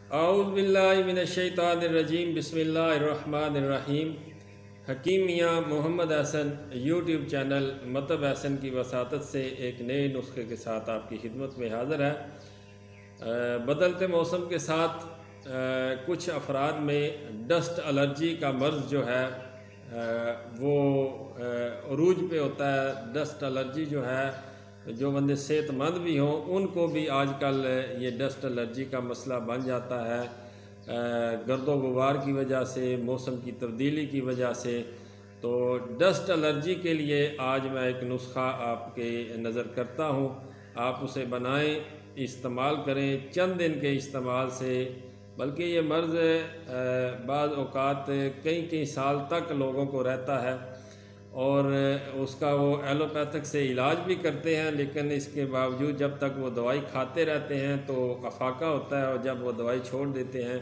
औज़ुबिल्लाहि मिनश्शैतानिर्रजीम बिस्मिल्लाहिर्रहमानिर्रहीम। हकीम मियाँ Mohammad Hasan YouTube channel मतलब हसन की वसातत से एक नए नुस्खे के साथ आपकी खिदमत में हाज़िर है। बदलते मौसम के साथ कुछ अफराद में डस्ट एलर्जी का मर्ज़ जो है वो अरूज पे होता है। डस्ट एलर्जी जो है, जो बंदे सेहतमंद भी हों उनको भी आजकल ये डस्ट एलर्जी का मसला बन जाता है, गर्दो गुबार की वजह से, मौसम की तब्दीली की वजह से। तो डस्ट एलर्जी के लिए आज मैं एक नुस्खा आपके नज़र करता हूँ। आप उसे बनाएं, इस्तेमाल करें। चंद दिन के इस्तेमाल से, बल्कि ये मर्ज़ बाज़ औक़ात कई कई साल तक लोगों को रहता है और उसका वो एलोपैथिक से इलाज भी करते हैं, लेकिन इसके बावजूद जब तक वो दवाई खाते रहते हैं तो अफाका होता है और जब वो दवाई छोड़ देते हैं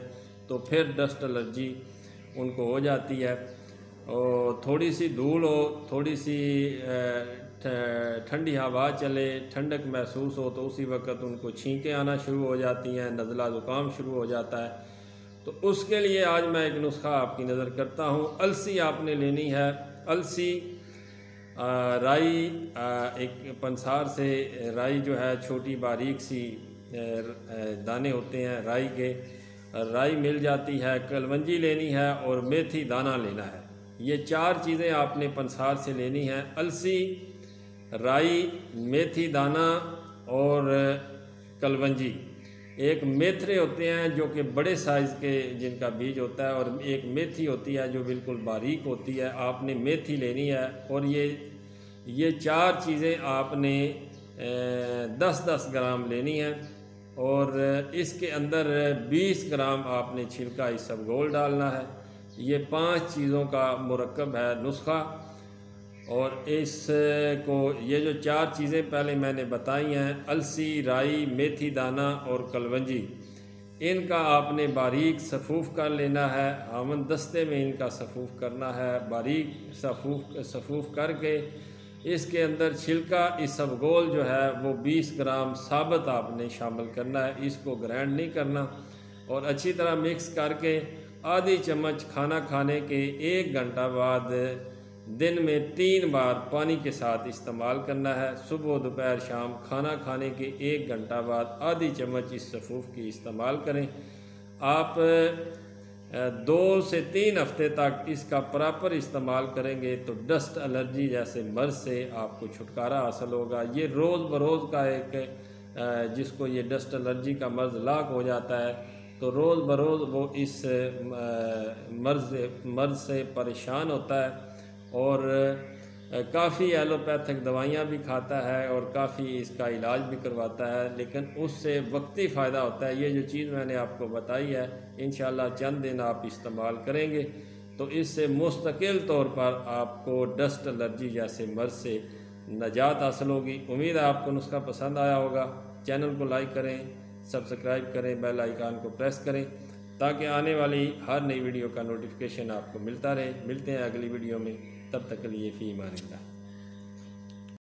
तो फिर डस्ट एलर्जी उनको हो जाती है। और थोड़ी सी धूल हो, थोड़ी सी ठंडी हवा चले, ठंडक महसूस हो तो उसी वक्त उनको छींकें आना शुरू हो जाती हैं, नज़ला ज़ुकाम शुरू हो जाता है। तो उसके लिए आज मैं एक नुस्खा आपकी नज़र करता हूँ। अलसी आपने लेनी है। अलसी, राई, एक पंसार से राई जो है छोटी बारीक सी दाने होते हैं राई के, राई मिल जाती है। कलवंजी लेनी है और मेथी दाना लेना है। ये चार चीज़ें आपने पंसार से लेनी हैं। अलसी, राई, मेथी दाना और कलवंजी। एक मेथरे होते हैं जो कि बड़े साइज़ के जिनका बीज होता है, और एक मेथी होती है जो बिल्कुल बारीक होती है। आपने मेथी लेनी है और ये चार चीज़ें आपने 10-10 ग्राम लेनी है और इसके अंदर 20 ग्राम आपने छिलका इसबगोल डालना है। ये 5 चीज़ों का मुरक्कब है नुस्खा। और इसको, ये जो चार चीज़ें पहले मैंने बताई हैं, अलसी, राई, मेथी दाना और कलवंजी, इनका आपने बारीक सफ़ूफ़ कर लेना है। आमन दस्ते में इनका सफ़ूफ़ करना है। बारीक सफ़ूफ़ करके इसके अंदर छिलका इसबगोल जो है वो 20 ग्राम साबुत आपने शामिल करना है। इसको ग्राइंड नहीं करना। और अच्छी तरह मिक्स करके आधी चम्मच खाना खाने के 1 घंटा बाद दिन में 3 बार पानी के साथ इस्तेमाल करना है। सुबह, दोपहर, शाम। खाना खाने के 1 घंटा बाद आधी चम्मच इस सफ़ूफ़ की इस्तेमाल करें। आप 2 से 3 हफ्ते तक इसका प्रॉपर इस्तेमाल करेंगे तो डस्ट एलर्जी जैसे मर्ज़ से आपको छुटकारा हासिल होगा। ये रोज़ बरोज़ का एक, जिसको ये डस्ट एलर्जी का मर्ज़ लाक हो जाता है तो रोज़ बरोज़ वो इस मर्ज़ से परेशान होता है और काफ़ी एलोपैथिक दवाइयाँ भी खाता है और काफ़ी इसका इलाज भी करवाता है, लेकिन उससे वक्ती फ़ायदा होता है। ये जो चीज़ मैंने आपको बताई है, इंशाअल्लाह चंद दिन आप इस्तेमाल करेंगे तो इससे मुस्तकिल तौर पर आपको डस्ट एलर्जी जैसे मर्ज़ से नजात हासिल होगी। उम्मीद है आपको नुस्खा पसंद आया होगा। चैनल को लाइक करें, सब्सक्राइब करें, बेल आइकन को प्रेस करें ताकि आने वाली हर नई वीडियो का नोटिफिकेशन आपको मिलता रहे। मिलते हैं अगली वीडियो में, तब तक के लिए फ़ी अमानिल्लाह।